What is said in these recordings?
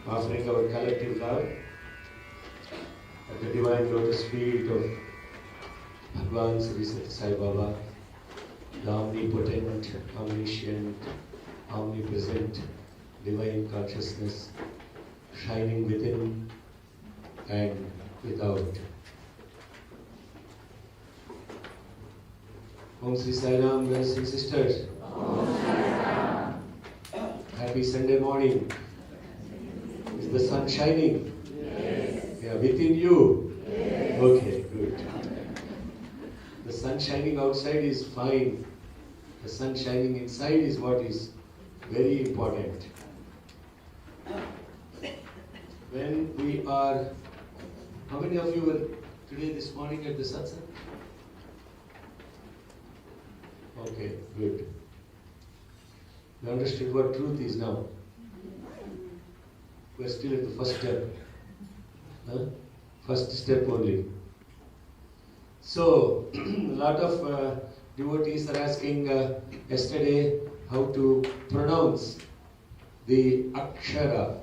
offering our collective love at the divine lotus feet of Bhagwan Sri Sathya Sai Baba, the omnipotent, omniscient, omnipresent divine consciousness shining within and without. Om Sri Sai Ram, brothers and sisters. Happy Sunday morning. Is the sun shining? Yes. Yeah, within you? Yes. Okay, good. The sun shining outside is fine. The sun shining inside is what is very important. When we are, how many of you were today this morning at the satsang? Okay, good. You understood what truth is now. We're still at the first step. Huh? First step only. So, a lot of devotees are asking yesterday how to pronounce the akshara,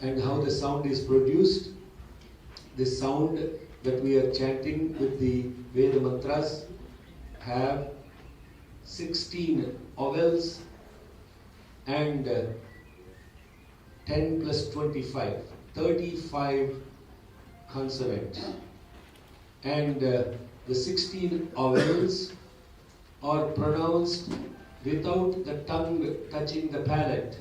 and how the sound is produced. The sound that we are chanting with the Veda mantras have 16 vowels and 10 plus 25, 35 consonants. And the 16 vowels are pronounced without the tongue touching the palate.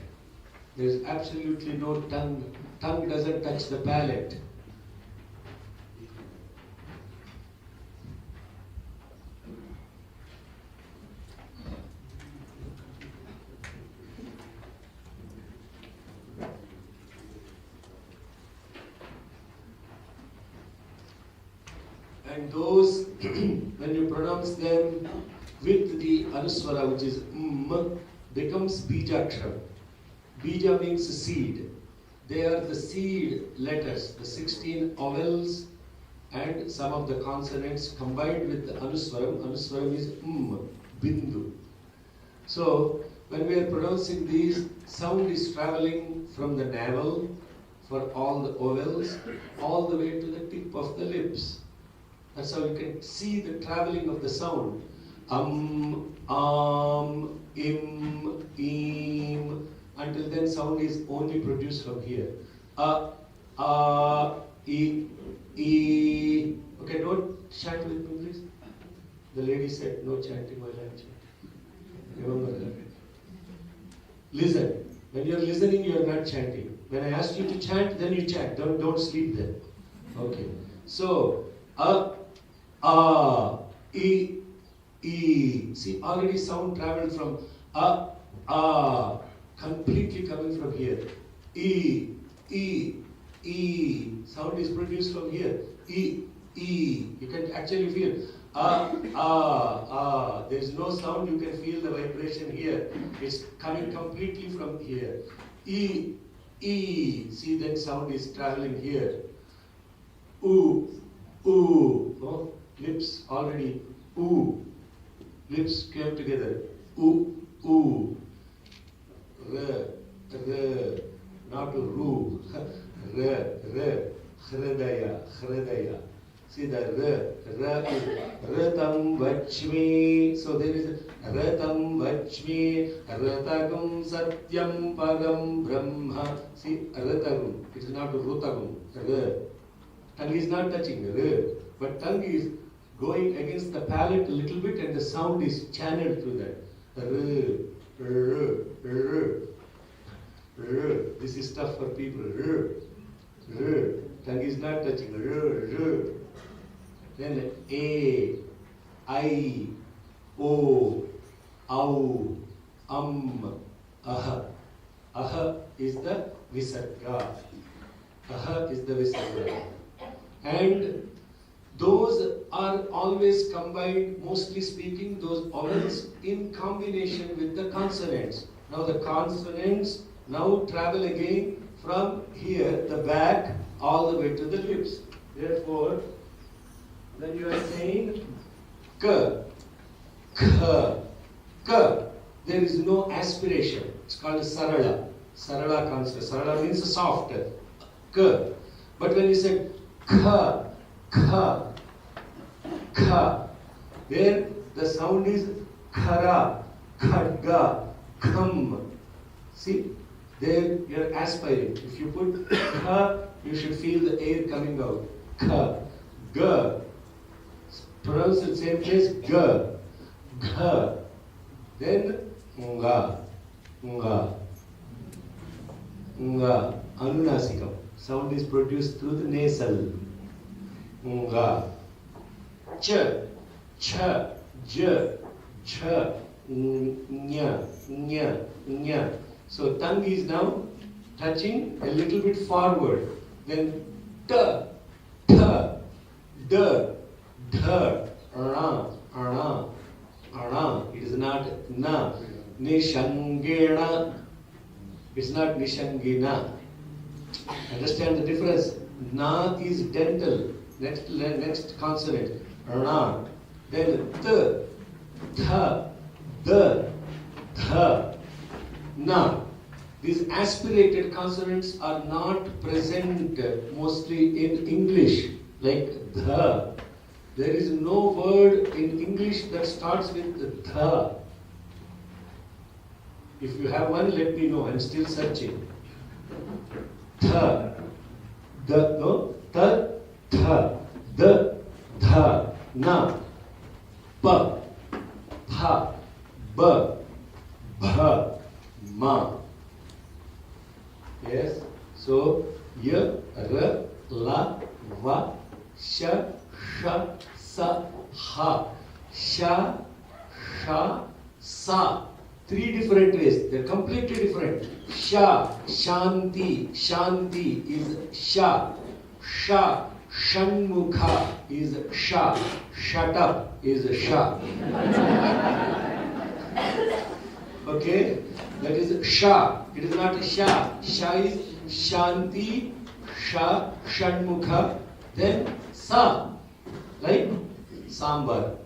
There is absolutely no tongue. Tongue doesn't touch the palate. And those, when you pronounce them with the anuswara, which is becomes bijakshara. Bija means seed. They are the seed letters, the 16 vowels and some of the consonants combined with the anuswaram. Anuswaram is bindu. So, when we are pronouncing these, sound is traveling from the navel for all the vowels, all the way to the tip of the lips. That's how you can see the traveling of the sound. Im. Until then, sound is only produced from here. I. Okay, don't chant with me, please. The lady said no chanting while I'm chanting. Remember that. Listen. When you're listening, you're not chanting. When I ask you to chant, then you chant. Don't sleep then. Okay. So, I. See, already sound traveled from completely coming from here. E. Sound is produced from here. E. You can actually feel. There is no sound, you can feel the vibration here. It's coming completely from here. E. See, that sound is traveling here. Oo. Oh, lips already. Oo. Lips came together. Oo. R. Not ru. R. Hridaya. See the R is Ratam Vachmi. So there is Ratam Vachmi, Ratagam Satyam Padam Brahma. See Ratagam. It is not Rutagam. R. Tongue is not touching R, but tongue is going against the palate a little bit and the sound is channeled through that. R. This is tough for people. R. Tongue is not touching. R. Then A, I, O, Au, Aha is the Visarga. Aha is the Visarga. And those are always combined, mostly speaking, those vowels in combination with the consonants. Now the consonants now travel again from here, the back, all the way to the lips. Therefore, when you are saying K, there is no aspiration. It's called sarala. Sarala consonant. Sarala means soft. K. But when you say kha, kha, kha, there the sound is khara, khadga, kham. See, there you are aspiring. If you put kha, you should feel the air coming out. Kha, ga. Pronounce the same place, ga, gha. Then nga, nga, nga. Anunasikam. Sound is produced through the nasal. Nga. Ch, cha, j, cha, nya, nya, nya. So tongue is now touching a little bit forward. Then ta, tha, da, dha, ra, ana, ana. It is not na. Nishangena. It's not nishangena. Understand the difference? Na is dental. Next consonant. Ra. Then th, tha, da, dha, na. These aspirated consonants are not present mostly in English, like dha. There is no word in English that starts with dha. If you have one, let me know. I'm still searching. Tha, the, no, ta, tha, the, dha, na, pa, tha, ba, bha, ma. Yes. So ya, ra, la, va, sha, sha, sa, ha, sha, sha, sa. Three different ways. They're completely different. Sha, shanti. Shanti is sha. Sha, shanmukha is sha. Shut up is sha. Okay? That is sha. It is not sha. Sha is shanti, sha, shanmukha. Then sa. Like sambar.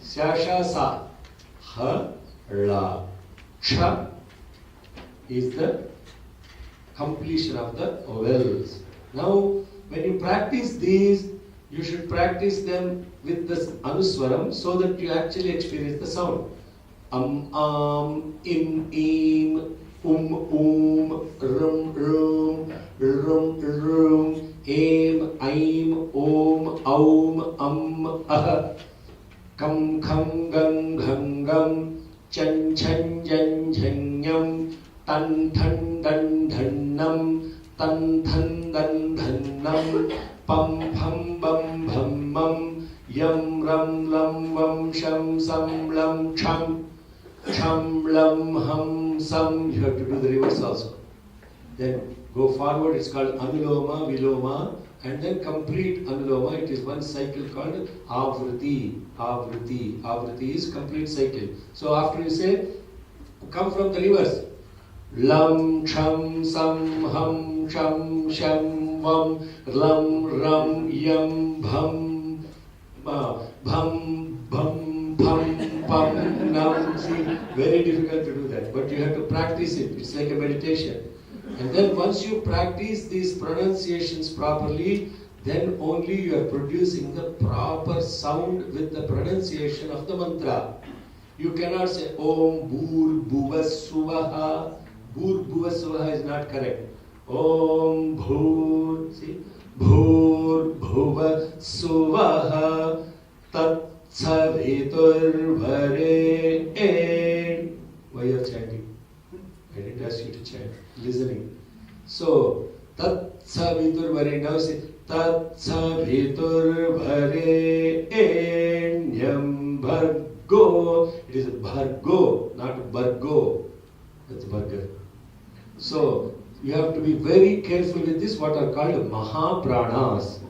Sha, sha, sa. Ha, la. Cha is the completion of the vowels. Now, when you practice these, you should practice them with the anuswaram so that you actually experience the sound. Im, im, rum, rum, rum, aim, aim, om, ah. Kam, kham, gam, gham, gam, chan, chan, jan, chan, yam, tan, than, dan, dhan, nam, tan, than, dan, dhan, nam, pam, pham, bam, bham, mam, yam, ram, lam, vam, sham, sam, lam, cham, cham, lam, ham, sam. You have to do the reverse also. Then go forward, it's called anuloma, viloma, and then complete anuloma. It is one cycle called avriti. Avriti. Avriti is complete cycle. So after you say, come from the reverse. Lam, cham, sam, ham, cham, sham, vam, lam, ram, yam, bham, bham, bham, pam, pam, nam. See, very difficult to do that, but you have to practice it. It's like a meditation. And then once you practice these pronunciations properly, then only you are producing the proper sound with the pronunciation of the mantra. You cannot say Om Bhur Bhuva Suvaha. Bhur Bhuva Suvaha is not correct. Om Bhur, see, Bhur Bhuva Suvaha Tat Savitur Vare. Why you are chanting? I didn't ask you to chant. Listening. So, Tat Savitur Vare. Now say Tat Savitur Vare Enyam Bhargo. It is Bhargo, not Bargo. That's burger. So, you have to be very careful with this, what are called Mahapranas.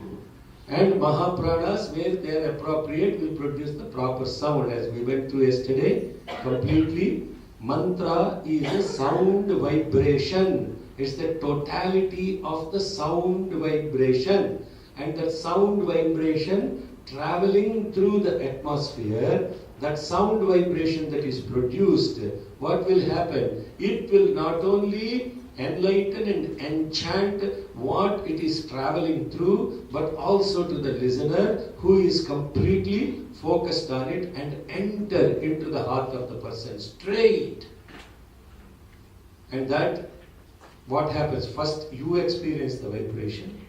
And Mahapranas, where they are appropriate, will produce the proper sound, as we went through yesterday completely. Mantra is a sound vibration. It's the totality of the sound vibration. And that sound vibration traveling through the atmosphere that sound vibration that is produced, what will happen? It will not only enlighten and enchant what it is traveling through, but also to the listener who is completely focused on it and enter into the heart of the person straight. And that, what happens? First you experience the vibration.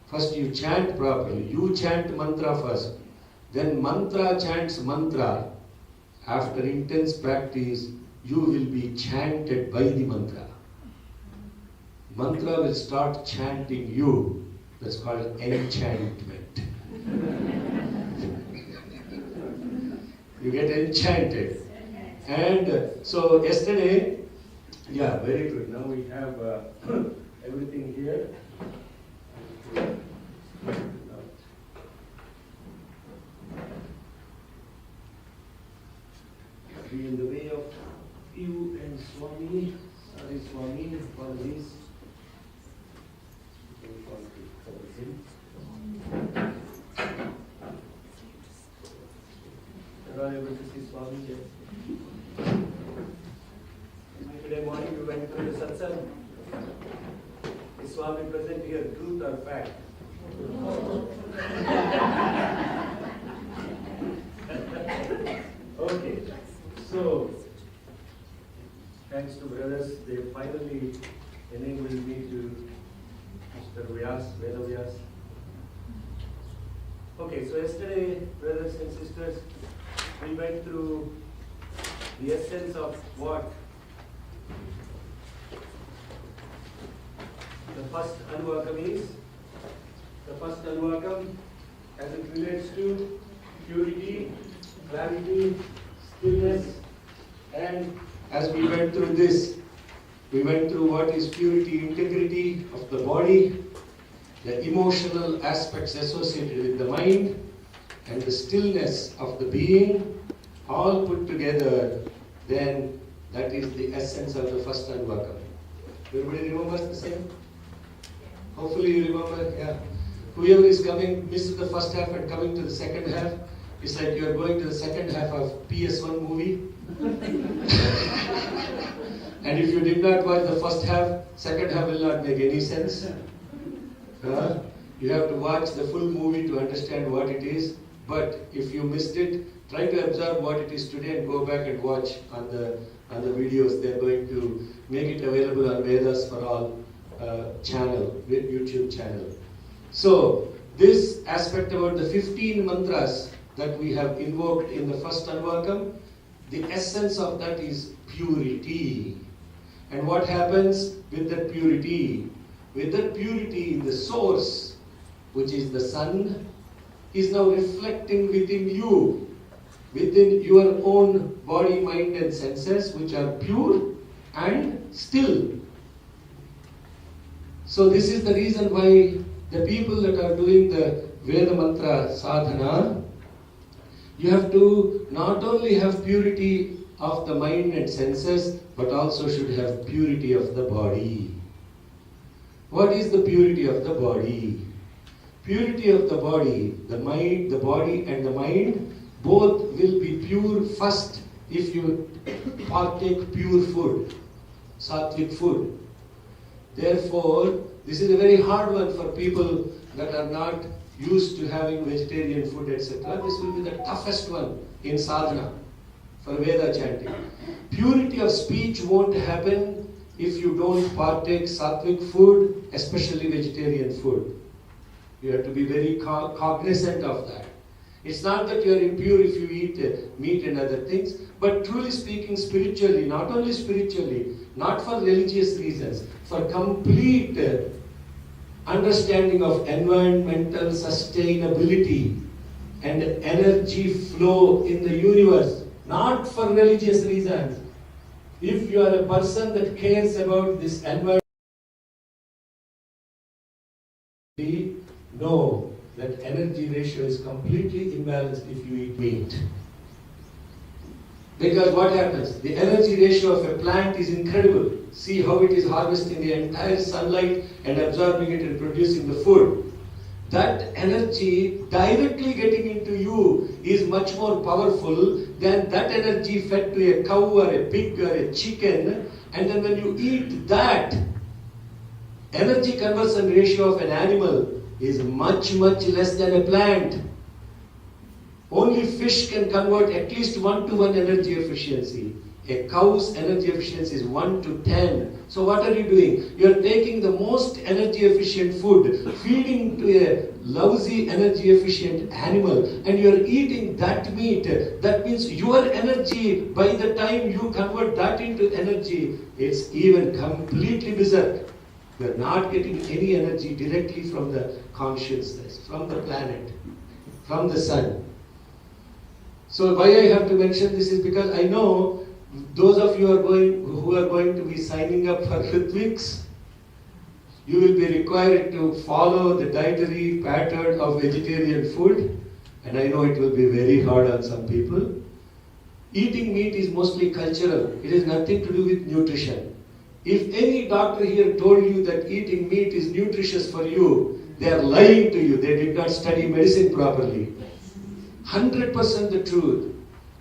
First you chant properly. You chant mantra first. Then mantra chants mantra. After intense practice, you will be chanted by the mantra. Mantra will start chanting you. That's called enchantment. You get enchanted. And so yesterday, yeah, very good. Now we have everything here. Be in the way of you and Swami. Sorry, Swami, apologies. Are you able to see Swami here? Today morning we went through the satsang. Is Swami present here, truth or fact? Okay, so thanks to brothers, they finally enabled me to Mr. Veda Vyas. Okay, so yesterday, brothers and sisters, we went through the essence of what the first unvakam is. The first unvakam, as it relates to purity, clarity, stillness, and as we went through this, we went through what is purity, integrity of the body, the emotional aspects associated with the mind, and the stillness of the being, all put together, then that is the essence of the first unvakam. Everybody remembers the same? Hopefully you remember, yeah. Whoever is coming, missed the first half and coming to the second half, it's like you are going to the second half of PS1 movie. And if you did not watch the first half, second half will not make any sense. You have to watch the full movie to understand what it is. But if you missed it, try to observe what it is today and go back and watch on the videos. They're going to make it available on Vedas4All channel, YouTube channel. So this aspect about the 15 mantras that we have invoked in the first unvakam, the essence of that is purity. And what happens with that purity? With that purity, the source, which is the sun, is now reflecting within you, within your own body, mind and senses, which are pure and still. So this is the reason why the people that are doing the Veda mantra sadhana, you have to not only have purity of the mind and senses, but also should have purity of the body. What is the purity of the body? Purity of the body, the mind, the body and the mind, both will be pure first if you partake pure food, sattvic food. Therefore, this is a very hard one for people that are not used to having vegetarian food, etc. This will be the toughest one in sadhana for Veda chanting. Purity of speech won't happen if you don't partake sattvic food, especially vegetarian food. You have to be very cognizant of that. It's not that you are impure if you eat meat and other things, but truly speaking spiritually, not only spiritually, not for religious reasons, for complete understanding of environmental sustainability and energy flow in the universe, not for religious reasons. If you are a person that cares about this environment, know that energy ratio is completely imbalanced if you eat meat. Because what happens? The energy ratio of a plant is incredible. See how it is harvesting the entire sunlight and absorbing it and producing the food. That energy directly getting into you is much more powerful than that energy fed to a cow or a pig or a chicken. And then when you eat that, energy conversion ratio of an animal is much, much less than a plant. Only fish can convert at least 1-to-1 energy efficiency. A cow's energy efficiency is 1-to-10. So what are you doing? You are taking the most energy efficient food, feeding to a lousy energy efficient animal, and you are eating that meat. That means your energy, by the time you convert that into energy, it's even completely berserk. You are not getting any energy directly from the consciousness, from the planet, from the sun. So why I have to mention this is because I know those of you who are going to be signing up for Ritviks, you will be required to follow the dietary pattern of vegetarian food, and I know it will be very hard on some people. Eating meat is mostly cultural. It has nothing to do with nutrition. If any doctor here told you that eating meat is nutritious for you, they are lying to you. They did not study medicine properly. 100% the truth.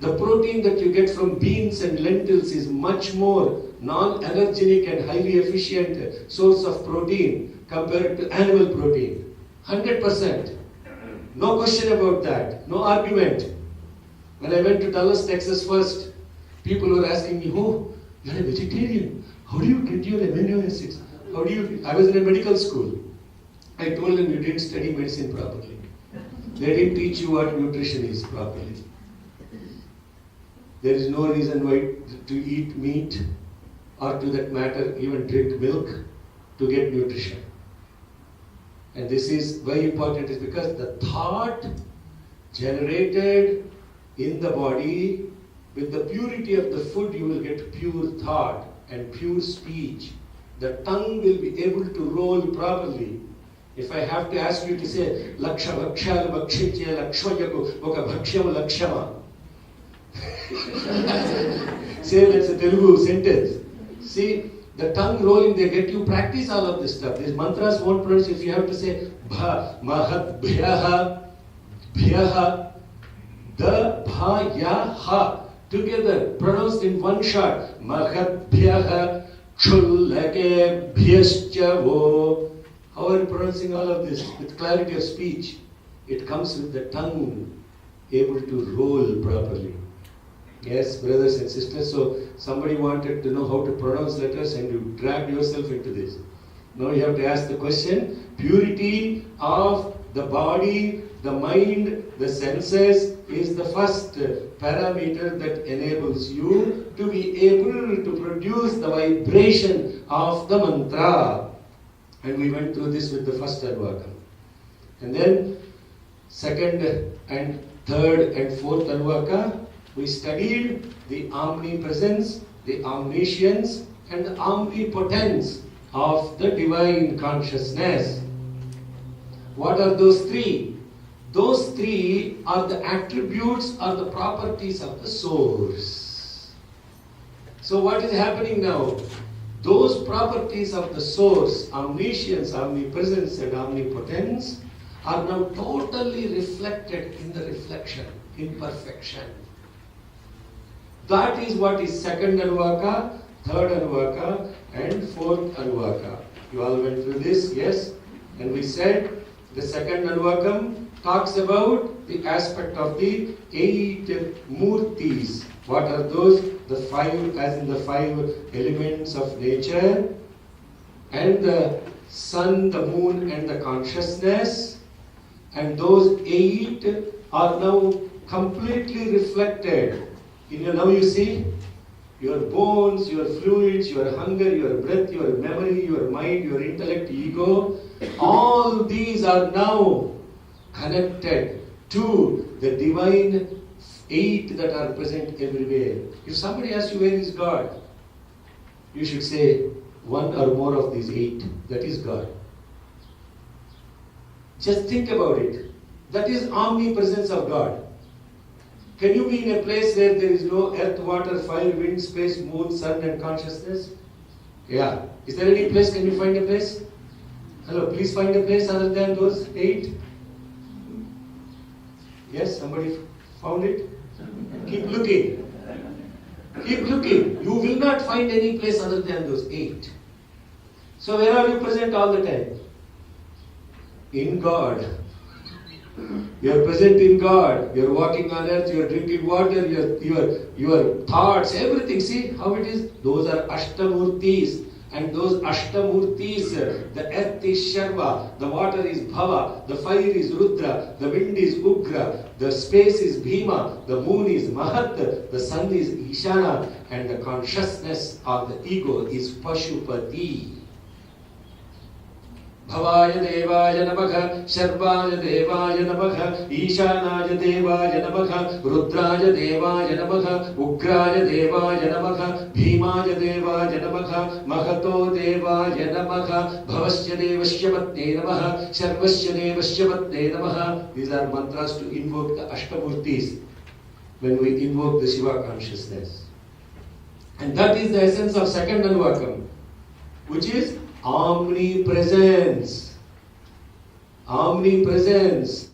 The protein that you get from beans and lentils is much more non-allergenic and highly efficient source of protein compared to animal protein. 100%. No question about that. No argument. When I went to Dallas, Texas first, people were asking me, oh, you're a vegetarian. How do you get your amino acids? I was in a medical school. I told them you didn't study medicine properly. They didn't teach you what nutrition is properly. There is no reason why to eat meat or to that matter even drink milk to get nutrition. And this is very important is because the thought generated in the body, with the purity of the food you will get pure thought and pure speech. The tongue will be able to roll properly. If I have to ask you to say, Laksha Bhaksha Bhakshichya Lakshvayaku Oka Bhaksham Lakshama. Say that's a Telugu sentence. See, the tongue rolling, they get you practice all of this stuff. These mantras won't pronounce. If you have to say Bha, Mahat, Bhyaha, Bhyaha, the, Bha, Ya, Ha, together, pronounced in one shot. Mahat, Bhyaha, Chullake, Bhyascha, Vo. How are you pronouncing all of this? With clarity of speech. It comes with the tongue able to roll properly. Yes, brothers and sisters, so somebody wanted to know how to pronounce letters and you dragged yourself into this. Now you have to ask the question, purity of the body, the mind, the senses is the first parameter that enables you to be able to produce the vibration of the mantra. And we went through this with the first Anvakam. And then second and third and fourth Anvaka, we studied the omnipresence, the omniscience, and the omnipotence of the divine consciousness. What are those three? Those three are the attributes or the properties of the source. So what is happening now? Those properties of the source, omniscience, omnipresence, and omnipotence, are now totally reflected in the reflection, in perfection. That is what is second Anvaka, third Anvaka, and fourth Anvaka. You all went through this, yes? And we said the second Anvakam talks about the aspect of the 8 murtis. What are those? The 5, as in the 5 elements of nature, and the sun, the moon, and the consciousness. And those 8 are now completely reflected. Now you see, your bones, your fluids, your hunger, your breath, your memory, your mind, your intellect, ego, all these are now connected to the divine 8 that are present everywhere. If somebody asks you where is God, you should say one or more of these 8. That is God. Just think about it. That is omnipresence of God. Can you be in a place where there is no earth, water, fire, wind, space, moon, sun, and consciousness? Yeah. Is there any place? Can you find a place? Hello, please find a place other than those 8. Yes, somebody Found it? Keep looking. Keep looking. You will not find any place other than those 8. So where are you present all the time? In God. You are present in God. You are walking on earth. You are drinking water. Your thoughts, everything. See how it is? Those are Ashtamurtis. And those Ashtamurtis, the earth is Sharva, the water is Bhava, the fire is Rudra, the wind is Ugra, the space is Bhima, the moon is Mahat, the sun is Ishana, and the consciousness of the ego is Pashupati. Bhavaya Devaya Namaha, Sharvaya Devaya Namaha, Ishanaya Devaya Namaha, Rudraya Devaya Namaha, Ugraya Devaya Namaha, Bhimaya Devaya Namaha, Mahato Devaya Namaha, Bhavasya Devasya Patne Namaha, Sharvasya Devasya Patne Namaha. These are mantras to invoke the Ashtamurtis when we invoke the Shiva consciousness. And that is the essence of second Anuvakam, which is omnipresence. Omnipresence.